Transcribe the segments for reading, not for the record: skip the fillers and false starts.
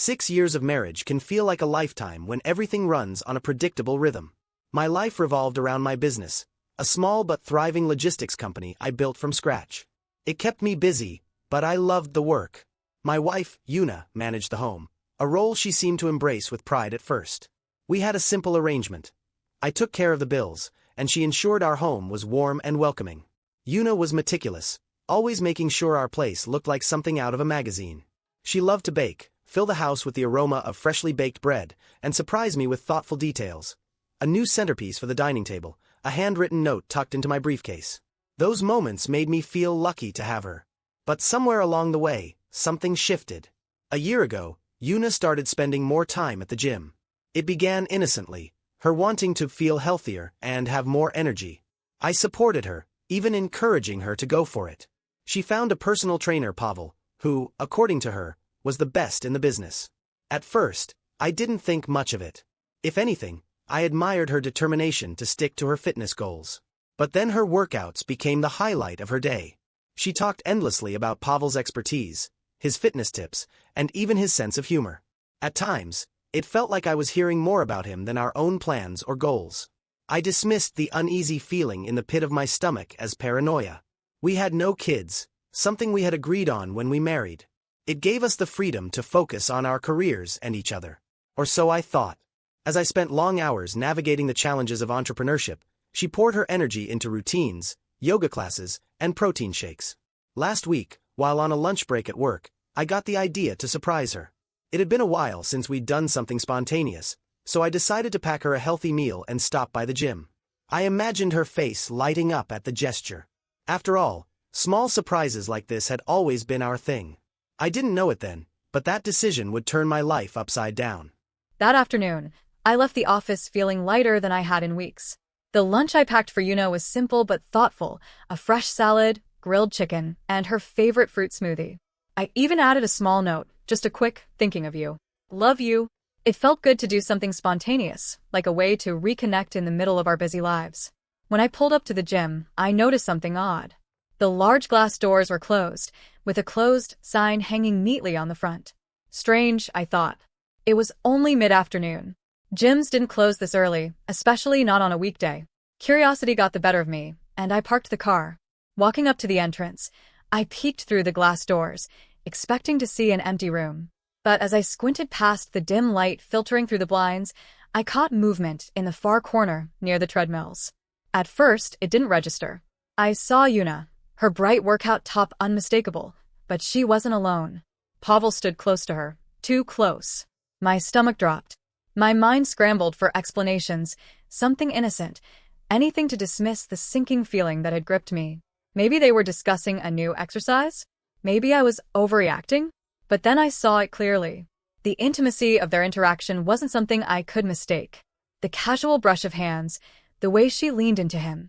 6 years of marriage can feel like a lifetime when everything runs on a predictable rhythm. My life revolved around my business, a small but thriving logistics company I built from scratch. It kept me busy, but I loved the work. My wife, Una, managed the home, a role she seemed to embrace with pride at first. We had a simple arrangement. I took care of the bills, and she ensured our home was warm and welcoming. Una was meticulous, always making sure our place looked like something out of a magazine. She loved to bake, fill the house with the aroma of freshly baked bread, and surprise me with thoughtful details. A new centerpiece for the dining table, a handwritten note tucked into my briefcase. Those moments made me feel lucky to have her. But somewhere along the way, something shifted. A year ago, Una started spending more time at the gym. It began innocently, her wanting to feel healthier and have more energy. I supported her, even encouraging her to go for it. She found a personal trainer, Pavel, who, according to her, was the best in the business. At first, I didn't think much of it. If anything, I admired her determination to stick to her fitness goals. But then her workouts became the highlight of her day. She talked endlessly about Pavel's expertise, his fitness tips, and even his sense of humor. At times, it felt like I was hearing more about him than our own plans or goals. I dismissed the uneasy feeling in the pit of my stomach as paranoia. We had no kids, something we had agreed on when we married. It gave us the freedom to focus on our careers and each other. Or so I thought. As I spent long hours navigating the challenges of entrepreneurship, she poured her energy into routines, yoga classes, and protein shakes. Last week, while on a lunch break at work, I got the idea to surprise her. It had been a while since we'd done something spontaneous, so I decided to pack her a healthy meal and stop by the gym. I imagined her face lighting up at the gesture. After all, small surprises like this had always been our thing. I didn't know it then, but that decision would turn my life upside down. That afternoon, I left the office feeling lighter than I had in weeks. The lunch I packed for Una was simple but thoughtful, a fresh salad, grilled chicken, and her favorite fruit smoothie. I even added a small note, just a quick, thinking of you. Love you. It felt good to do something spontaneous, like a way to reconnect in the middle of our busy lives. When I pulled up to the gym, I noticed something odd. The large glass doors were closed, with a closed sign hanging neatly on the front. Strange, I thought. It was only mid-afternoon. Gyms didn't close this early, especially not on a weekday. Curiosity got the better of me, and I parked the car. Walking up to the entrance, I peeked through the glass doors, expecting to see an empty room. But as I squinted past the dim light filtering through the blinds, I caught movement in the far corner near the treadmills. At first, it didn't register. I saw Una, her bright workout top unmistakable, but she wasn't alone. Pavel stood close to her, too close. My stomach dropped. My mind scrambled for explanations, something innocent, anything to dismiss the sinking feeling that had gripped me. Maybe they were discussing a new exercise? Maybe I was overreacting? But then I saw it clearly. The intimacy of their interaction wasn't something I could mistake. The casual brush of hands, the way she leaned into him.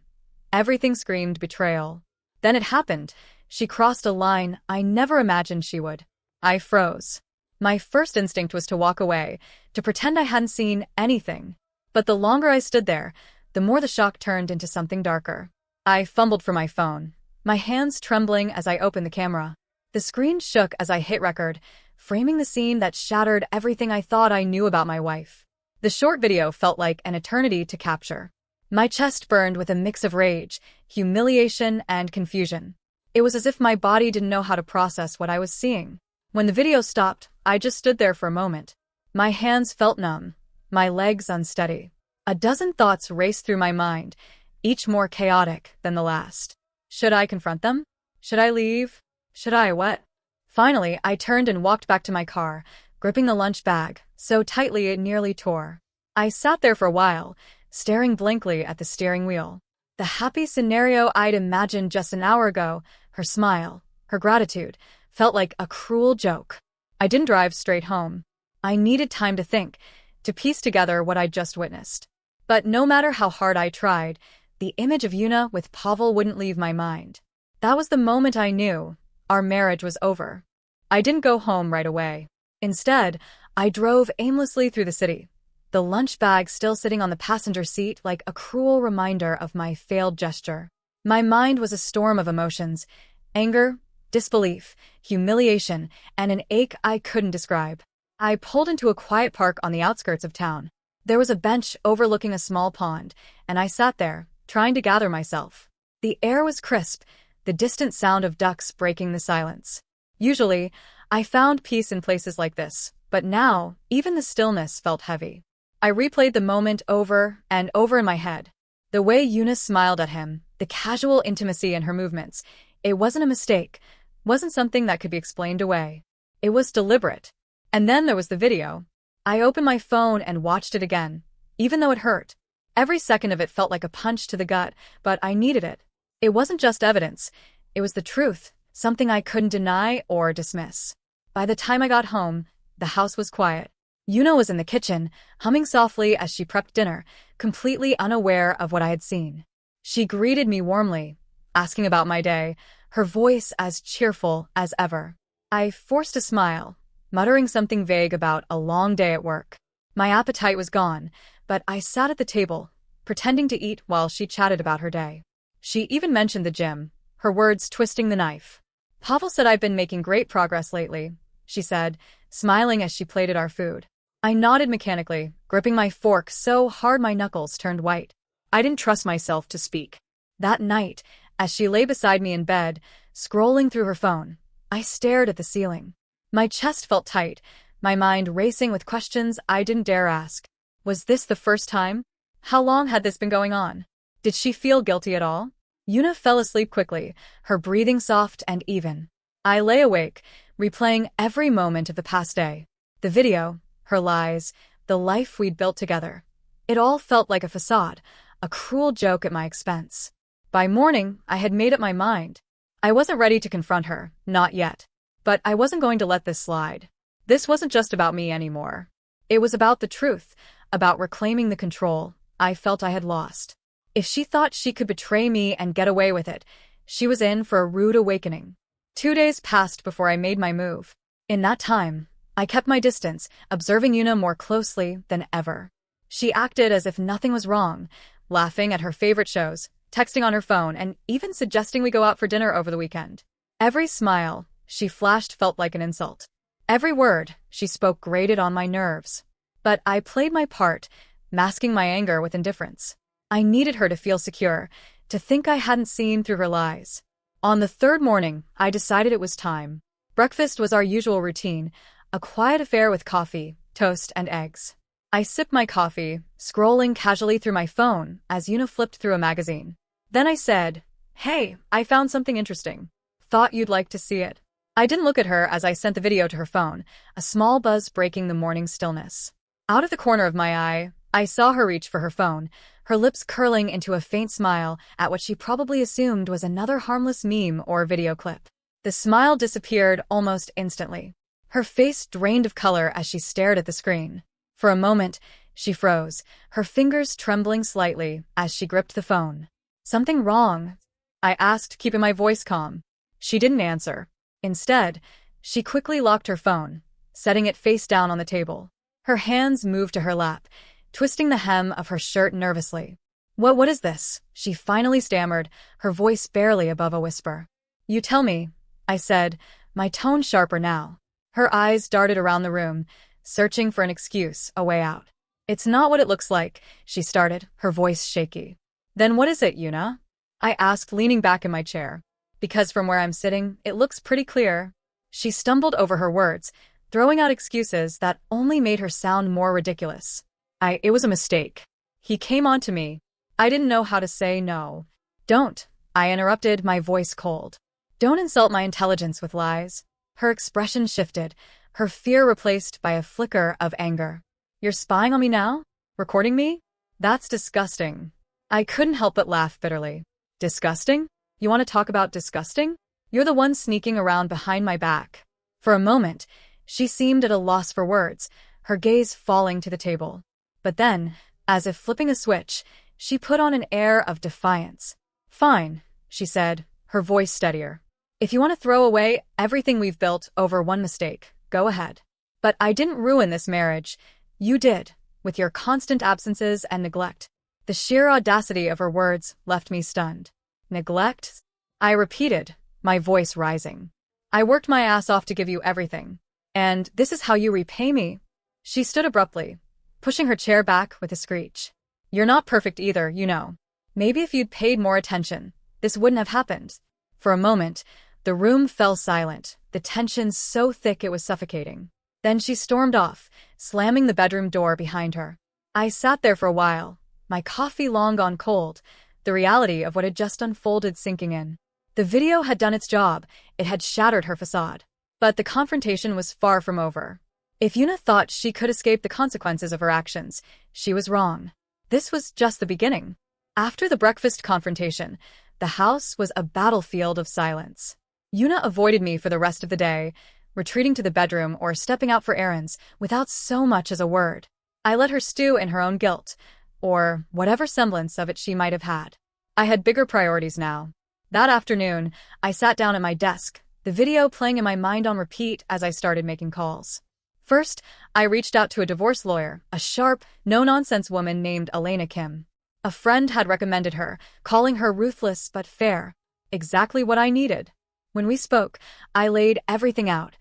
Everything screamed betrayal. Then it happened. She crossed a line I never imagined she would. I froze. My first instinct was to walk away, to pretend I hadn't seen anything. But the longer I stood there, the more the shock turned into something darker. I fumbled for my phone, my hands trembling as I opened the camera. The screen shook as I hit record, framing the scene that shattered everything I thought I knew about my wife. The short video felt like an eternity to capture. My chest burned with a mix of rage, humiliation, and confusion. It was as if my body didn't know how to process what I was seeing. When the video stopped, I just stood there for a moment. My hands felt numb, my legs unsteady. A dozen thoughts raced through my mind, each more chaotic than the last. Should I confront them? Should I leave? Should I what? Finally, I turned and walked back to my car, gripping the lunch bag, so tightly it nearly tore. I sat there for a while, staring blankly at the steering wheel. The happy scenario I'd imagined just an hour ago, her smile, her gratitude, felt like a cruel joke. I didn't drive straight home. I needed time to think, to piece together what I'd just witnessed. But no matter how hard I tried, the image of Una with Pavel wouldn't leave my mind. That was the moment I knew our marriage was over. I didn't go home right away. Instead, I drove aimlessly through the city, the lunch bag still sitting on the passenger seat like a cruel reminder of my failed gesture. My mind was a storm of emotions, anger, disbelief, humiliation, and an ache I couldn't describe. I pulled into a quiet park on the outskirts of town. There was a bench overlooking a small pond, and I sat there, trying to gather myself. The air was crisp, the distant sound of ducks breaking the silence. Usually, I found peace in places like this, but now, even the stillness felt heavy. I replayed the moment over and over in my head. The way Eunice smiled at him, the casual intimacy in her movements. It wasn't a mistake, wasn't something that could be explained away. It was deliberate. And then there was the video. I opened my phone and watched it again, even though it hurt. Every second of it felt like a punch to the gut, but I needed it. It wasn't just evidence. It was the truth, something I couldn't deny or dismiss. By the time I got home, the house was quiet. Una was in the kitchen, humming softly as she prepped dinner, completely unaware of what I had seen. She greeted me warmly, asking about my day, her voice as cheerful as ever. I forced a smile, muttering something vague about a long day at work. My appetite was gone, but I sat at the table, pretending to eat while she chatted about her day. She even mentioned the gym, her words twisting the knife. Pavel said I've been making great progress lately, she said, smiling as she plated our food. I nodded mechanically, gripping my fork so hard my knuckles turned white. I didn't trust myself to speak. That night, as she lay beside me in bed, scrolling through her phone, I stared at the ceiling. My chest felt tight, my mind racing with questions I didn't dare ask. Was this the first time? How long had this been going on? Did she feel guilty at all? Una fell asleep quickly, her breathing soft and even. I lay awake, replaying every moment of the past day. The video, her lies, the life we'd built together. It all felt like a facade, a cruel joke at my expense. By morning, I had made up my mind. I wasn't ready to confront her, not yet. But I wasn't going to let this slide. This wasn't just about me anymore. It was about the truth, about reclaiming the control I felt I had lost. If she thought she could betray me and get away with it, she was in for a rude awakening. 2 days passed before I made my move. In that time, I kept my distance, observing Una more closely than ever. She acted as if nothing was wrong, laughing at her favorite shows, texting on her phone, and even suggesting we go out for dinner over the weekend. Every smile she flashed felt like an insult. Every word she spoke grated on my nerves. But I played my part, masking my anger with indifference. I needed her to feel secure, to think I hadn't seen through her lies. On the third morning, I decided it was time. Breakfast was our usual routine, a quiet affair with coffee, toast, and eggs. I sipped my coffee, scrolling casually through my phone as Una flipped through a magazine. Then I said, "Hey, I found something interesting. Thought you'd like to see it." I didn't look at her as I sent the video to her phone, a small buzz breaking the morning stillness. Out of the corner of my eye, I saw her reach for her phone, her lips curling into a faint smile at what she probably assumed was another harmless meme or video clip. The smile disappeared almost instantly. Her face drained of color as she stared at the screen. For a moment, she froze, her fingers trembling slightly as she gripped the phone. "Something wrong?" I asked, keeping my voice calm. She didn't answer. Instead, she quickly locked her phone, setting it face down on the table. Her hands moved to her lap, twisting the hem of her shirt nervously. What is this?" she finally stammered, her voice barely above a whisper. "You tell me," I said, my tone sharper now. Her eyes darted around the room, searching for an excuse, a way out. "It's not what it looks like," she started, her voice shaky. "Then what is it, Una?" I asked, leaning back in my chair. "Because from where I'm sitting, it looks pretty clear." She stumbled over her words, throwing out excuses that only made her sound more ridiculous. It was a mistake. He came on to me. I didn't know how to say no. "Don't," I interrupted, my voice cold. "Don't insult my intelligence with lies." Her expression shifted, her fear replaced by a flicker of anger. "You're spying on me now? Recording me? That's disgusting." I couldn't help but laugh bitterly. "Disgusting? You want to talk about disgusting? You're the one sneaking around behind my back." For a moment, she seemed at a loss for words, her gaze falling to the table. But then, as if flipping a switch, she put on an air of defiance. "Fine," she said, her voice steadier. "If you want to throw away everything we've built over one mistake, go ahead. But I didn't ruin this marriage. You did, with your constant absences and neglect." The sheer audacity of her words left me stunned. "Neglect?" I repeated, my voice rising. "I worked my ass off to give you everything. And this is how you repay me? She stood abruptly, pushing her chair back with a screech. You're not perfect either, you know. Maybe if you'd paid more attention, this wouldn't have happened. For a moment, the room fell silent, the tension so thick it was suffocating. Then she stormed off, slamming the bedroom door behind her. I sat there for a while, my coffee long gone cold, the reality of what had just unfolded sinking in. The video had done its job, it had shattered her facade. But the confrontation was far from over. If Una thought she could escape the consequences of her actions, she was wrong. This was just the beginning. After the breakfast confrontation, the house was a battlefield of silence. Una avoided me for the rest of the day, retreating to the bedroom or stepping out for errands without so much as a word. I let her stew in her own guilt, or whatever semblance of it she might have had. I had bigger priorities now. That afternoon, I sat down at my desk, the video playing in my mind on repeat as I started making calls. First, I reached out to a divorce lawyer, a sharp, no-nonsense woman named Elena Kim. A friend had recommended her, calling her ruthless but fair. Exactly what I needed. When we spoke, I laid everything out.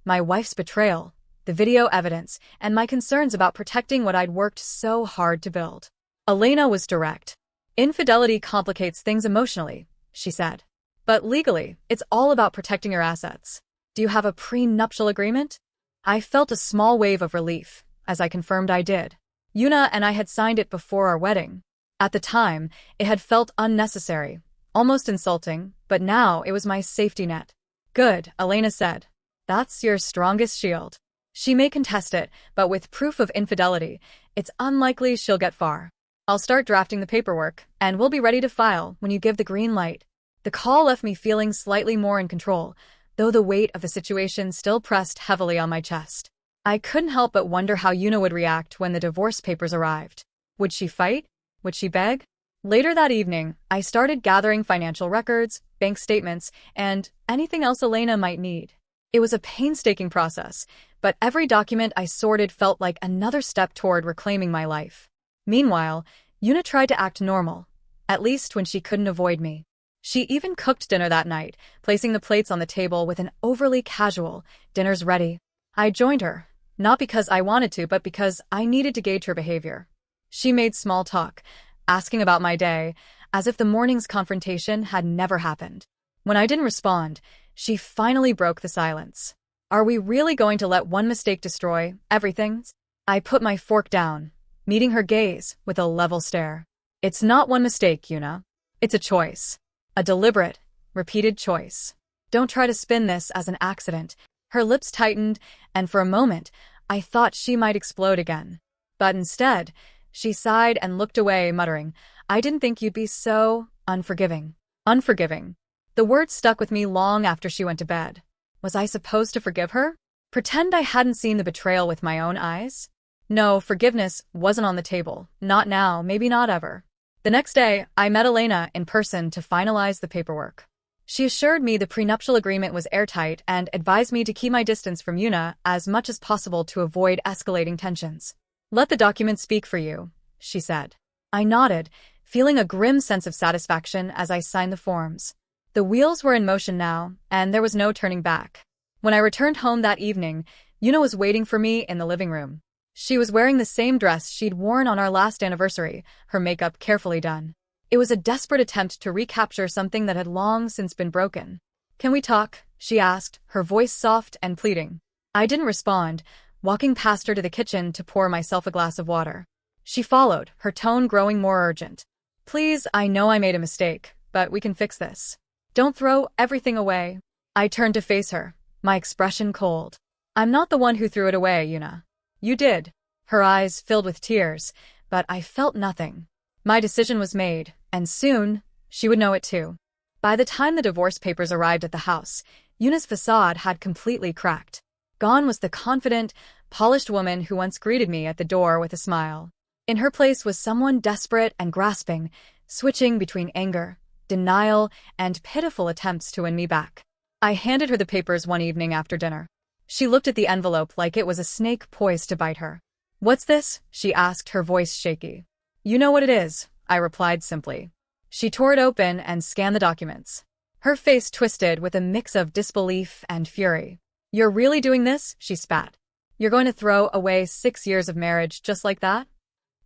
My wife's betrayal, the video evidence, and my concerns about protecting what I'd worked so hard to build. Elena was direct. Infidelity complicates things emotionally, she said. But legally, it's all about protecting your assets. Do you have a prenuptial agreement? I felt a small wave of relief, as I confirmed I did. Una and I had signed it before our wedding. At the time, it had felt unnecessary, almost insulting, but now it was my safety net. Good, Elena said. That's your strongest shield. She may contest it, but with proof of infidelity, it's unlikely she'll get far. I'll start drafting the paperwork, and we'll be ready to file when you give the green light. The call left me feeling slightly more in control, though the weight of the situation still pressed heavily on my chest. I couldn't help but wonder how Una would react when the divorce papers arrived. Would she fight? Would she beg? Later that evening, I started gathering financial records, bank statements, and anything else Elena might need. It was a painstaking process, but every document I sorted felt like another step toward reclaiming my life. Meanwhile, Una tried to act normal, at least when she couldn't avoid me. She even cooked dinner that night, placing the plates on the table with an overly casual, "Dinner's ready." I joined her, not because I wanted to, but because I needed to gauge her behavior. She made small talk, asking about my day, as if the morning's confrontation had never happened. When I didn't respond, she finally broke the silence. Are we really going to let one mistake destroy everything? I put my fork down, meeting her gaze with a level stare. It's not one mistake, Una. It's a choice. A deliberate, repeated choice. Don't try to spin this as an accident. Her lips tightened, and for a moment, I thought she might explode again. But instead, she sighed and looked away, muttering, I didn't think you'd be so unforgiving. Unforgiving. The word stuck with me long after she went to bed. Was I supposed to forgive her? Pretend I hadn't seen the betrayal with my own eyes? No, forgiveness wasn't on the table. Not now, maybe not ever. The next day, I met Elena in person to finalize the paperwork. She assured me the prenuptial agreement was airtight and advised me to keep my distance from Una as much as possible to avoid escalating tensions. Let the document speak for you, she said. I nodded, feeling a grim sense of satisfaction as I signed the forms. The wheels were in motion now, and there was no turning back. When I returned home that evening, Una was waiting for me in the living room. She was wearing the same dress she'd worn on our last anniversary, her makeup carefully done. It was a desperate attempt to recapture something that had long since been broken. Can we talk? She asked, her voice soft and pleading. I didn't respond, walking past her to the kitchen to pour myself a glass of water. She followed, her tone growing more urgent. Please, I know I made a mistake, but we can fix this. Don't throw everything away. I turned to face her, my expression cold. I'm not the one who threw it away, Una. You did. Her eyes filled with tears, but I felt nothing. My decision was made, and soon, she would know it too. By the time the divorce papers arrived at the house, Una's facade had completely cracked. Gone was the confident, polished woman who once greeted me at the door with a smile. In her place was someone desperate and grasping, switching between anger, denial, and pitiful attempts to win me back. I handed her the papers one evening after dinner. She looked at the envelope like it was a snake poised to bite her. What's this? She asked, her voice shaky. You know what it is, I replied simply. She tore it open and scanned the documents. Her face twisted with a mix of disbelief and fury. You're really doing this? She spat. You're going to throw away 6 years of marriage just like that?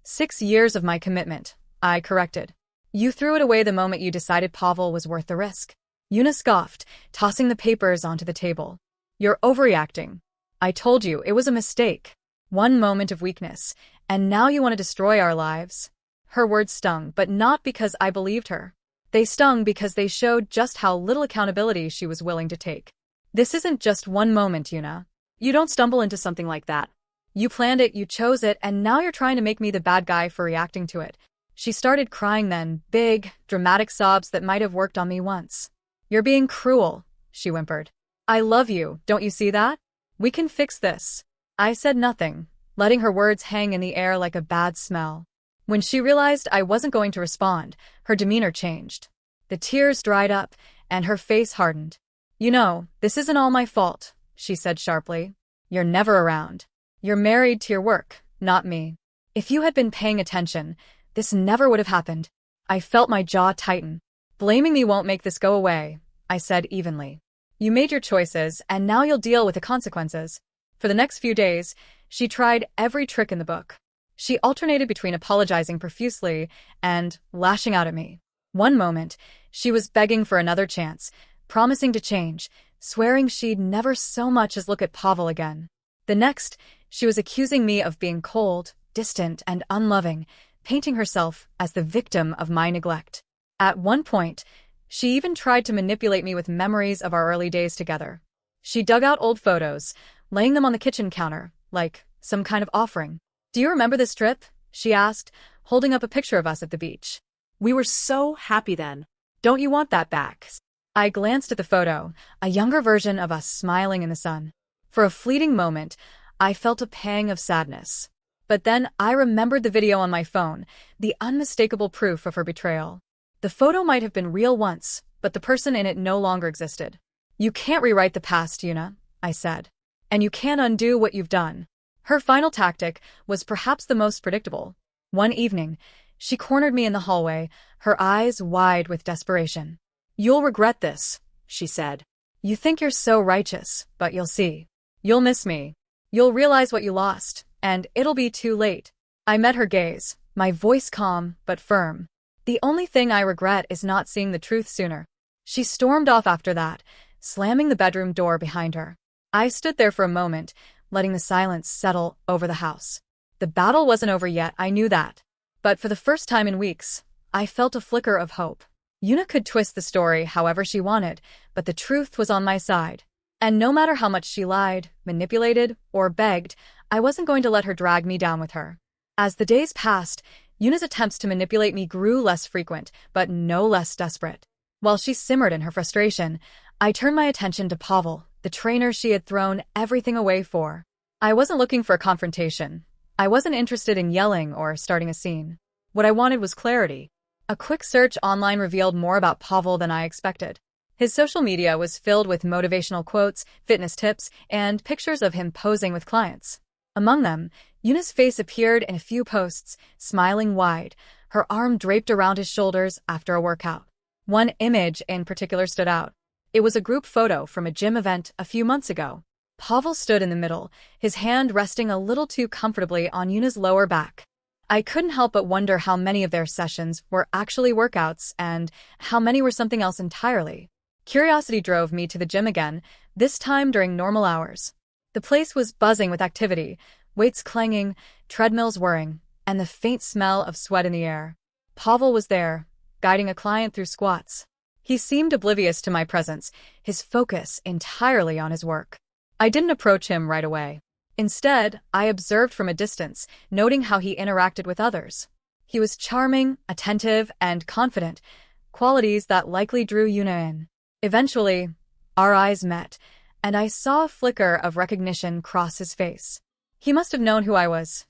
6 years of my commitment, I corrected. You threw it away the moment you decided Pavel was worth the risk. Una scoffed, tossing the papers onto the table. You're overreacting. I told you it was a mistake. One moment of weakness, and now you want to destroy our lives? Her words stung, but not because I believed her. They stung because they showed just how little accountability she was willing to take. This isn't just one moment, Una. You don't stumble into something like that. You planned it, you chose it, and now you're trying to make me the bad guy for reacting to it. She started crying then, big, dramatic sobs that might have worked on me once. You're being cruel, she whimpered. I love you, don't you see that? We can fix this. I said nothing, letting her words hang in the air like a bad smell. When she realized I wasn't going to respond, her demeanor changed. The tears dried up, and her face hardened. You know, this isn't all my fault, she said sharply. You're never around. You're married to your work, not me. If you had been paying attention, this never would have happened. I felt my jaw tighten. Blaming me won't make this go away, I said evenly. You made your choices, and now you'll deal with the consequences. For the next few days, she tried every trick in the book. She alternated between apologizing profusely and lashing out at me. One moment, she was begging for another chance, promising to change, swearing she'd never so much as look at Pavel again. The next, she was accusing me of being cold, distant, and unloving, painting herself as the victim of my neglect. At one point, she even tried to manipulate me with memories of our early days together. She dug out old photos, laying them on the kitchen counter, like some kind of offering. Do you remember this trip? She asked, holding up a picture of us at the beach. We were so happy then. Don't you want that back? I glanced at the photo, a younger version of us smiling in the sun. For a fleeting moment, I felt a pang of sadness. But then I remembered the video on my phone, the unmistakable proof of her betrayal. The photo might have been real once, but the person in it no longer existed. You can't rewrite the past, Una, I said. And you can't undo what you've done. Her final tactic was perhaps the most predictable. One evening, she cornered me in the hallway, her eyes wide with desperation. You'll regret this, she said. You think you're so righteous, but you'll see. You'll miss me. You'll realize what you lost, and it'll be too late. I met her gaze, my voice calm but firm. The only thing I regret is not seeing the truth sooner. She stormed off after that, slamming the bedroom door behind her. I stood there for a moment, letting the silence settle over the house. The battle wasn't over yet, I knew that. But for the first time in weeks, I felt a flicker of hope. Una could twist the story however she wanted, but the truth was on my side. And no matter how much she lied, manipulated, or begged, I wasn't going to let her drag me down with her. As the days passed, Una's attempts to manipulate me grew less frequent, but no less desperate. While she simmered in her frustration, I turned my attention to Pavel, the trainer she had thrown everything away for. I wasn't looking for a confrontation. I wasn't interested in yelling or starting a scene. What I wanted was clarity. A quick search online revealed more about Pavel than I expected. His social media was filled with motivational quotes, fitness tips, and pictures of him posing with clients. Among them, Una's face appeared in a few posts, smiling wide, her arm draped around his shoulders after a workout. One image in particular stood out. It was a group photo from a gym event a few months ago. Pavel stood in the middle, his hand resting a little too comfortably on Una's lower back. I couldn't help but wonder how many of their sessions were actually workouts and how many were something else entirely. Curiosity drove me to the gym again, this time during normal hours. The place was buzzing with activity, weights clanging, treadmills whirring, and the faint smell of sweat in the air. Pavel was there, guiding a client through squats. He seemed oblivious to my presence, his focus entirely on his work. I didn't approach him right away. Instead, I observed from a distance, noting how he interacted with others. He was charming, attentive, and confident, qualities that likely drew Una in. Eventually, our eyes met, and I saw a flicker of recognition cross his face. He must have known who I was.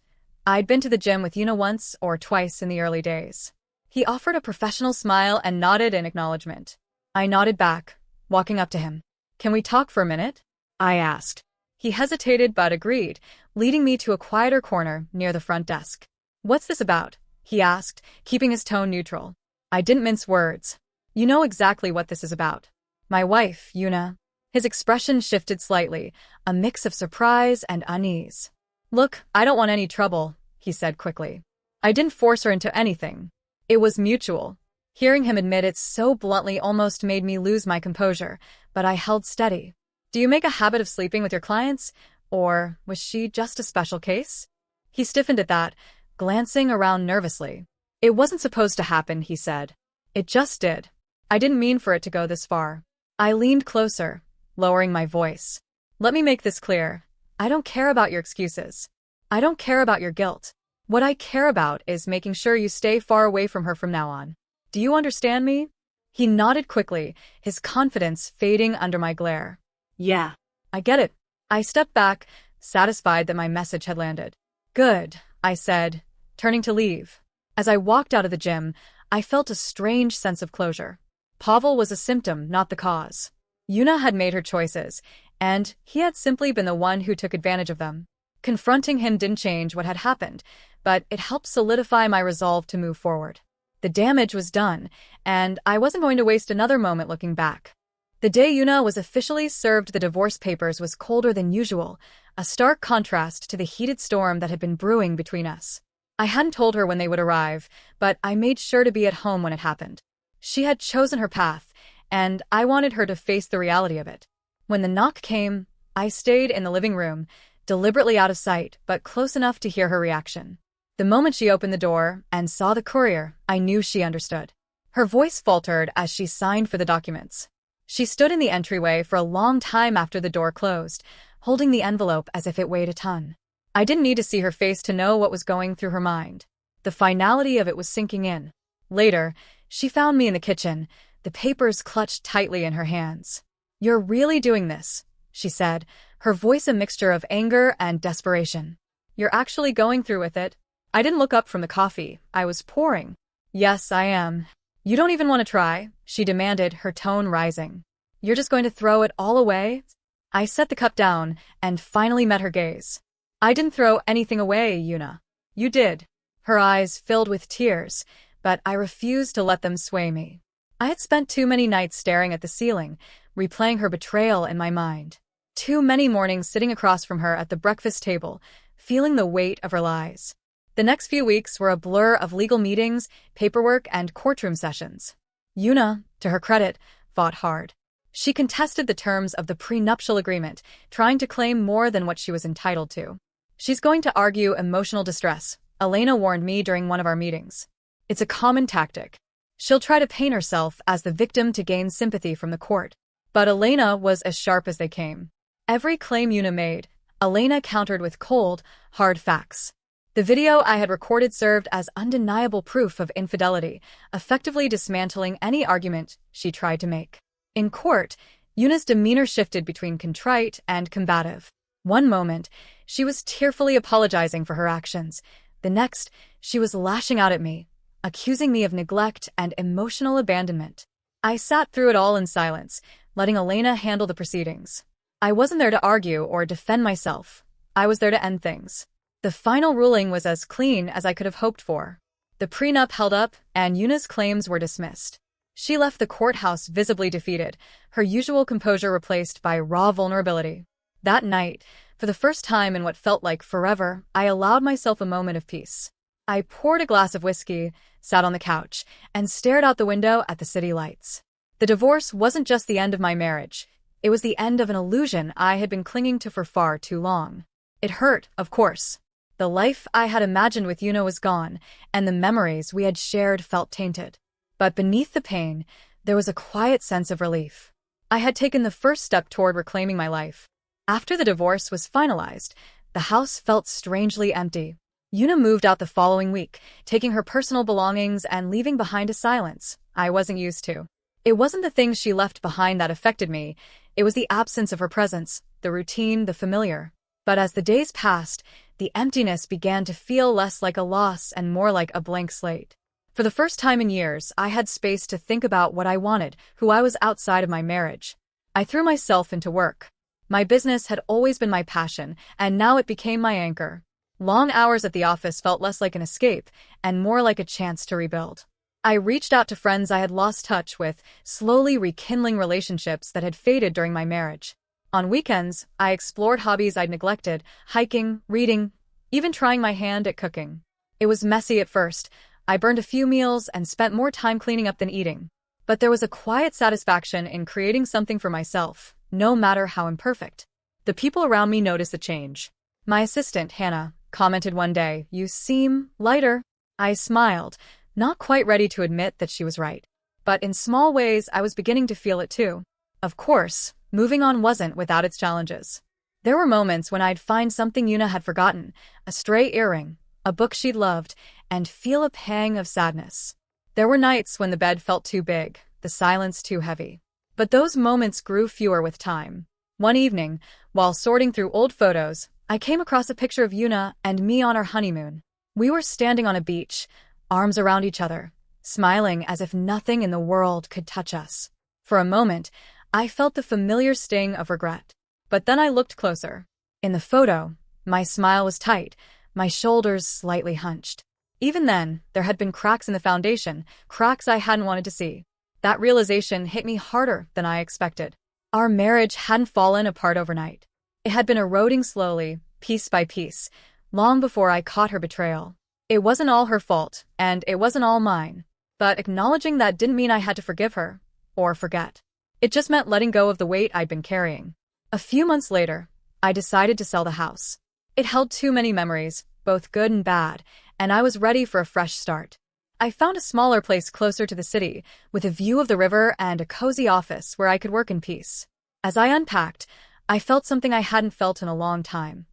I'd been to the gym with Una once or twice in the early days. He offered a professional smile and nodded in acknowledgement. I nodded back, walking up to him. Can we talk for a minute? I asked. He hesitated but agreed, leading me to a quieter corner near the front desk. What's this about? He asked, keeping his tone neutral. I didn't mince words. You know exactly what this is about. My wife, Una. His expression shifted slightly, a mix of surprise and unease. "Look, I don't want any trouble," he said quickly. "I didn't force her into anything. It was mutual." Hearing him admit it so bluntly almost made me lose my composure, but I held steady. "Do you make a habit of sleeping with your clients? Or was she just a special case?" He stiffened at that, glancing around nervously. "It wasn't supposed to happen," he said. "It just did. I didn't mean for it to go this far." I leaned closer, lowering my voice. "Let me make this clear. I don't care about your excuses. I don't care about your guilt. What I care about is making sure you stay far away from her from now on. Do you understand me?" He nodded quickly, his confidence fading under my glare. "Yeah, I get it." I stepped back, satisfied that my message had landed. "Good," I said, turning to leave. As I walked out of the gym, I felt a strange sense of closure. Pavel was a symptom, not the cause. Una had made her choices, and he had simply been the one who took advantage of them. Confronting him didn't change what had happened, but it helped solidify my resolve to move forward. The damage was done, and I wasn't going to waste another moment looking back. The day Una was officially served the divorce papers was colder than usual, a stark contrast to the heated storm that had been brewing between us. I hadn't told her when they would arrive, but I made sure to be at home when it happened. She had chosen her path, and I wanted her to face the reality of it. When the knock came, I stayed in the living room, deliberately out of sight, but close enough to hear her reaction. The moment she opened the door and saw the courier, I knew she understood. Her voice faltered as she signed for the documents. She stood in the entryway for a long time after the door closed, holding the envelope as if it weighed a ton. I didn't need to see her face to know what was going through her mind. The finality of it was sinking in. Later, she found me in the kitchen, the papers clutched tightly in her hands. "You're really doing this," she said, her voice a mixture of anger and desperation. "You're actually going through with it?" I didn't look up from the coffee I was pouring. "Yes, I am." "You don't even want to try?" she demanded, her tone rising. "You're just going to throw it all away?" I set the cup down and finally met her gaze. "I didn't throw anything away, Una. You did." Her eyes filled with tears, but I refused to let them sway me. I had spent too many nights staring at the ceiling, replaying her betrayal in my mind. Too many mornings sitting across from her at the breakfast table, feeling the weight of her lies. The next few weeks were a blur of legal meetings, paperwork, and courtroom sessions. Una, to her credit, fought hard. She contested the terms of the prenuptial agreement, trying to claim more than what she was entitled to. "She's going to argue emotional distress," Elena warned me during one of our meetings. "It's a common tactic. She'll try to paint herself as the victim to gain sympathy from the court." But Elena was as sharp as they came. Every claim Una made, Elena countered with cold, hard facts. The video I had recorded served as undeniable proof of infidelity, effectively dismantling any argument she tried to make. In court, Una's demeanor shifted between contrite and combative. One moment, she was tearfully apologizing for her actions. The next, she was lashing out at me, accusing me of neglect and emotional abandonment. I sat through it all in silence, letting Elena handle the proceedings. I wasn't there to argue or defend myself. I was there to end things. The final ruling was as clean as I could have hoped for. The prenup held up, and Una's claims were dismissed. She left the courthouse visibly defeated, her usual composure replaced by raw vulnerability. That night, for the first time in what felt like forever, I allowed myself a moment of peace. I poured a glass of whiskey, sat on the couch, and stared out the window at the city lights. The divorce wasn't just the end of my marriage. It was the end of an illusion I had been clinging to for far too long. It hurt, of course. The life I had imagined with Una was gone, and the memories we had shared felt tainted. But beneath the pain, there was a quiet sense of relief. I had taken the first step toward reclaiming my life. After the divorce was finalized, the house felt strangely empty. Una moved out the following week, taking her personal belongings and leaving behind a silence I wasn't used to. It wasn't the things she left behind that affected me. It was the absence of her presence, the routine, the familiar. But as the days passed, the emptiness began to feel less like a loss and more like a blank slate. For the first time in years, I had space to think about what I wanted, who I was outside of my marriage. I threw myself into work. My business had always been my passion, and now it became my anchor. Long hours at the office felt less like an escape and more like a chance to rebuild. I reached out to friends I had lost touch with, slowly rekindling relationships that had faded during my marriage. On weekends, I explored hobbies I'd neglected, hiking, reading, even trying my hand at cooking. It was messy at first. I burned a few meals and spent more time cleaning up than eating. But there was a quiet satisfaction in creating something for myself, no matter how imperfect. The people around me noticed the change. My assistant, Hannah, commented one day, "You seem lighter." I smiled, not quite ready to admit that she was right. But in small ways, I was beginning to feel it too. Of course, moving on wasn't without its challenges. There were moments when I'd find something Una had forgotten, a stray earring, a book she'd loved, and feel a pang of sadness. There were nights when the bed felt too big, the silence too heavy. But those moments grew fewer with time. One evening, while sorting through old photos, I came across a picture of Una and me on our honeymoon. We were standing on a beach, arms around each other, smiling as if nothing in the world could touch us. For a moment, I felt the familiar sting of regret. But then I looked closer. In the photo, my smile was tight, my shoulders slightly hunched. Even then, there had been cracks in the foundation, cracks I hadn't wanted to see. That realization hit me harder than I expected. Our marriage hadn't fallen apart overnight. It had been eroding slowly, piece by piece, long before I caught her betrayal. It wasn't all her fault, and it wasn't all mine. But acknowledging that didn't mean I had to forgive her, or forget. It just meant letting go of the weight I'd been carrying. A few months later, I decided to sell the house. It held too many memories, both good and bad, and I was ready for a fresh start. I found a smaller place closer to the city, with a view of the river and a cozy office where I could work in peace. As I unpacked, I felt something I hadn't felt in a long time.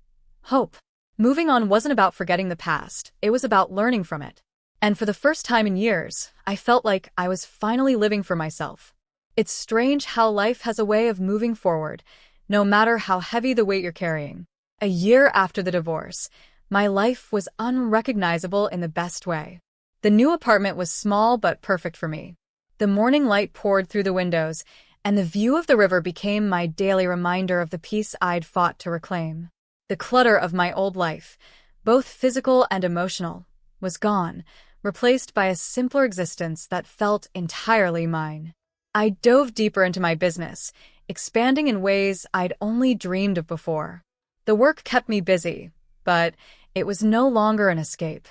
Hope. Moving on wasn't about forgetting the past, it was about learning from it. And for the first time in years, I felt like I was finally living for myself. It's strange how life has a way of moving forward, no matter how heavy the weight you're carrying. A year after the divorce, my life was unrecognizable in the best way. The new apartment was small but perfect for me. The morning light poured through the windows, and the view of the river became my daily reminder of the peace I'd fought to reclaim. The clutter of my old life, both physical and emotional, was gone, replaced by a simpler existence that felt entirely mine. I dove deeper into my business, expanding in ways I'd only dreamed of before. The work kept me busy, but it was no longer an escape.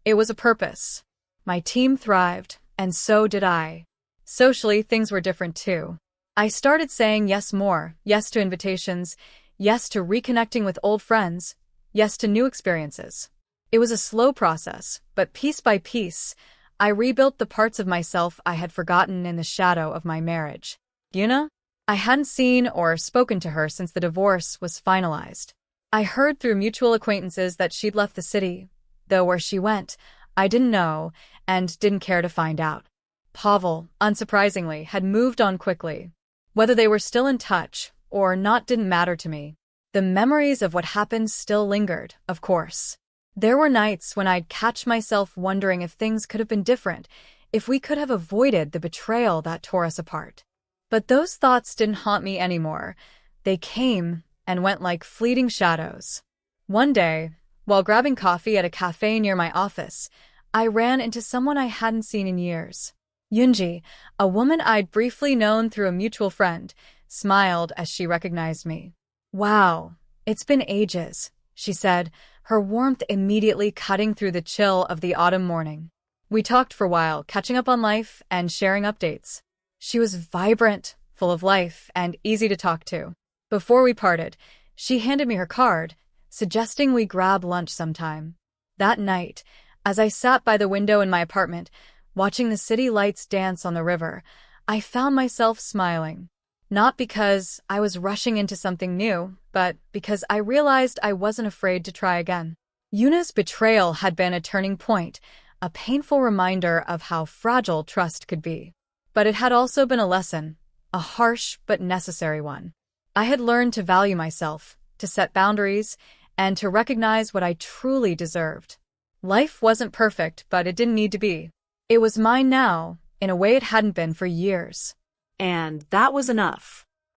It was a purpose. My team thrived, and so did I. Socially, things were different too. I started saying yes more, yes to invitations, yes to reconnecting with old friends, yes to new experiences. It was a slow process, but piece by piece, I rebuilt the parts of myself I had forgotten in the shadow of my marriage. Una? I hadn't seen or spoken to her since the divorce was finalized. I heard through mutual acquaintances that she'd left the city, though where she went, I didn't know and didn't care to find out. Pavel, unsurprisingly, had moved on quickly. Whether they were still in touch or not didn't matter to me. The memories of what happened still lingered, of course. There were nights when I'd catch myself wondering if things could have been different, if we could have avoided the betrayal that tore us apart. But those thoughts didn't haunt me anymore. They came and went like fleeting shadows. One day, while grabbing coffee at a cafe near my office, I ran into someone I hadn't seen in years. Yunji, a woman I'd briefly known through a mutual friend, smiled as she recognized me. "Wow, it's been ages," she said, her warmth immediately cutting through the chill of the autumn morning. We talked for a while, catching up on life and sharing updates. She was vibrant, full of life, and easy to talk to. Before we parted, she handed me her card, suggesting we grab lunch sometime. That night, as I sat by the window in my apartment, watching the city lights dance on the river, I found myself smiling. Not because I was rushing into something new, but because I realized I wasn't afraid to try again. Una's betrayal had been a turning point, a painful reminder of how fragile trust could be. But it had also been a lesson, a harsh but necessary one. I had learned to value myself, to set boundaries, and to recognize what I truly deserved. Life wasn't perfect, but it didn't need to be. It was mine now, in a way it hadn't been for years. And that was enough.